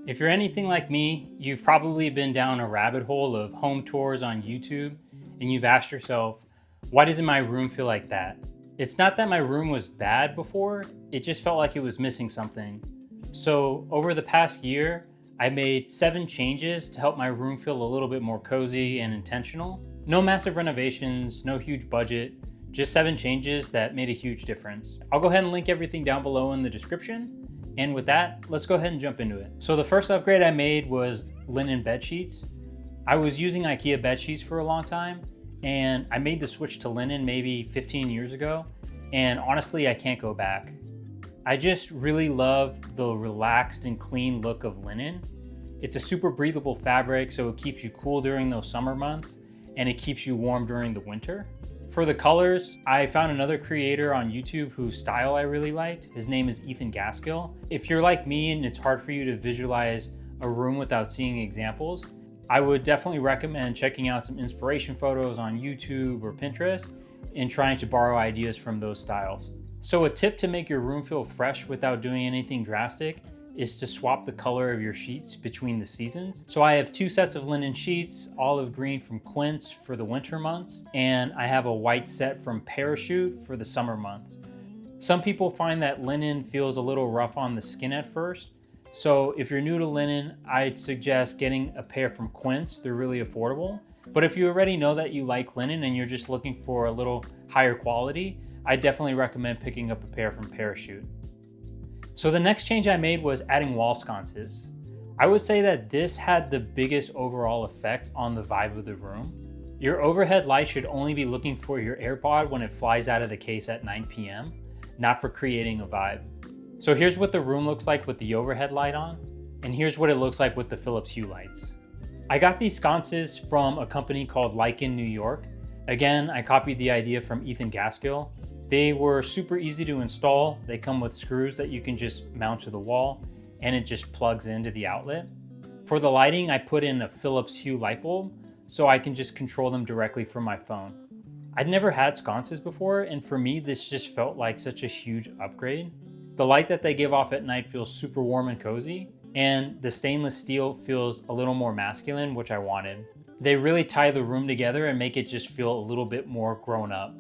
If you're anything like me, you've probably been down a rabbit hole of home tours on YouTube and you've asked yourself, why doesn't my room feel like that? It's not that my room was bad before, it just felt like it was missing something. So over the past year, I made 7 changes to help my room feel a little bit more cozy and intentional. No massive renovations, no huge budget, just 7 changes that made a huge difference. I'll go ahead and link everything down below in the description. And with that, let's go ahead and jump into it. So the first upgrade I made was linen bed sheets. I was using IKEA bed sheets for a long time, and I made the switch to linen maybe 15 years ago, and honestly, I can't go back. I just really love the relaxed and clean look of linen. It's a super breathable fabric, so it keeps you cool during those summer months, and it keeps you warm during the winter. For the colors, I found another creator on YouTube whose style I really liked. His name is Ethan Gaskill. If you're like me and it's hard for you to visualize a room without seeing examples, I would definitely recommend checking out some inspiration photos on YouTube or Pinterest and trying to borrow ideas from those styles. So a tip to make your room feel fresh without doing anything drastic is to swap the color of your sheets between the seasons. So I have 2 sets of linen sheets, olive green from Quince for the winter months, and I have a white set from Parachute for the summer months. Some people find that linen feels a little rough on the skin at first. So if you're new to linen, I'd suggest getting a pair from Quince. They're really affordable. But if you already know that you like linen and you're just looking for a little higher quality, I definitely recommend picking up a pair from Parachute. So the next change I made was adding wall sconces. I would say that this had the biggest overall effect on the vibe of the room. Your overhead light should only be looking for your AirPod when it flies out of the case at 9 p.m., not for creating a vibe. So here's what the room looks like with the overhead light on, and here's what it looks like with the Philips Hue lights. I got these sconces from a company called Lichen New York. Again, I copied the idea from Ethan Gaskill. They were super easy to install. They come with screws that you can just mount to the wall, and it just plugs into the outlet. For the lighting, I put in a Philips Hue light bulb so I can just control them directly from my phone. I'd never had sconces before, and for me, this just felt like such a huge upgrade. The light that they give off at night feels super warm and cozy, and the stainless steel feels a little more masculine, which I wanted. They really tie the room together and make it just feel a little bit more grown up.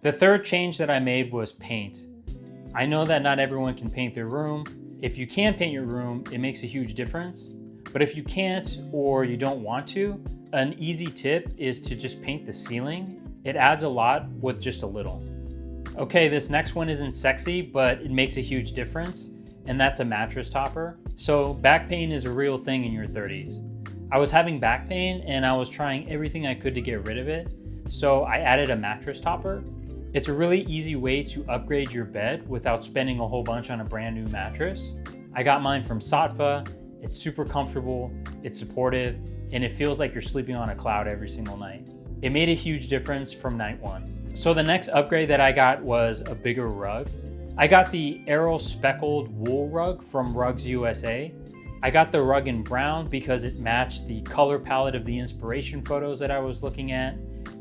The third change that I made was paint. I know that not everyone can paint their room. If you can paint your room, it makes a huge difference. But if you can't or you don't want to, an easy tip is to just paint the ceiling. It adds a lot with just a little. Okay, this next one isn't sexy, but it makes a huge difference, and that's a mattress topper. So back pain is a real thing in your 30s. I was having back pain and I was trying everything I could to get rid of it. So I added a mattress topper. It's a really easy way to upgrade your bed without spending a whole bunch on a brand new mattress. I got mine from Saatva. It's super comfortable, it's supportive, and it feels like you're sleeping on a cloud every single night. It made a huge difference from night 1. So the next upgrade that I got was a bigger rug. I got the Aero Speckled Wool Rug from Rugs USA. I got the rug in brown because it matched the color palette of the inspiration photos that I was looking at.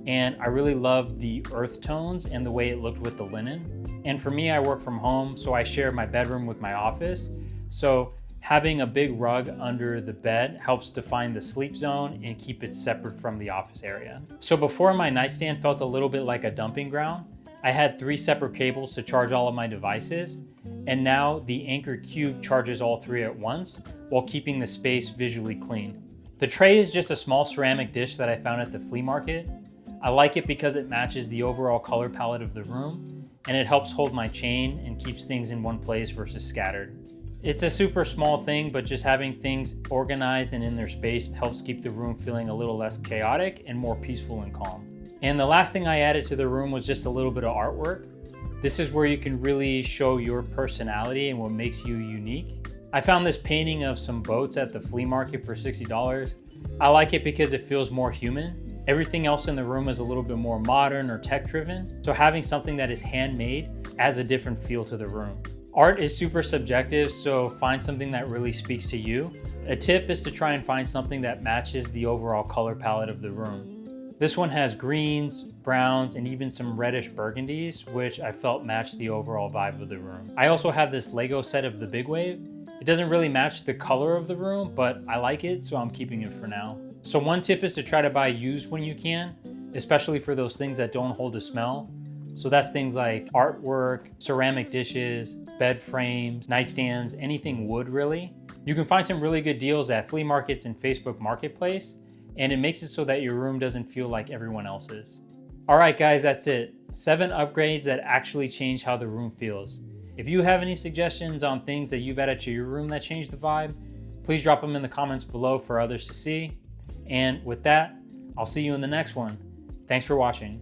And I really loved the earth tones and the way it looked with the linen. And for me, I work from home, so I share my bedroom with my office. So having a big rug under the bed helps define the sleep zone and keep it separate from the office area. So before, my nightstand felt a little bit like a dumping ground. I had 3 separate cables to charge all of my devices. And now the Anker Cube charges all 3 at once while keeping the space visually clean. The tray is just a small ceramic dish that I found at the flea market. I like it because it matches the overall color palette of the room, and it helps hold my chain and keeps things in one place versus scattered. It's a super small thing, but just having things organized and in their space helps keep the room feeling a little less chaotic and more peaceful and calm. And the last thing I added to the room was just a little bit of artwork. This is where you can really show your personality and what makes you unique. I found this painting of some boats at the flea market for $60. I like it because it feels more human. Everything else in the room is a little bit more modern or tech driven, so having something that is handmade adds a different feel to the room. Art is super subjective, so find something that really speaks to you. A tip is to try and find something that matches the overall color palette of the room. This one has greens, browns, and even some reddish burgundies, which I felt matched the overall vibe of the room. I also have this Lego set of the Big Wave. It doesn't really match the color of the room, but I like it, so I'm keeping it for now. So one tip is to try to buy used when you can, especially for those things that don't hold a smell. So that's things like artwork, ceramic dishes, bed frames, nightstands, anything wood really. You can find some really good deals at flea markets and Facebook Marketplace, and it makes it so that your room doesn't feel like everyone else's. All right, guys, that's it. 7 upgrades that actually change how the room feels. If you have any suggestions on things that you've added to your room that changed the vibe, please drop them in the comments below for others to see. And with that, I'll see you in the next one. Thanks for watching.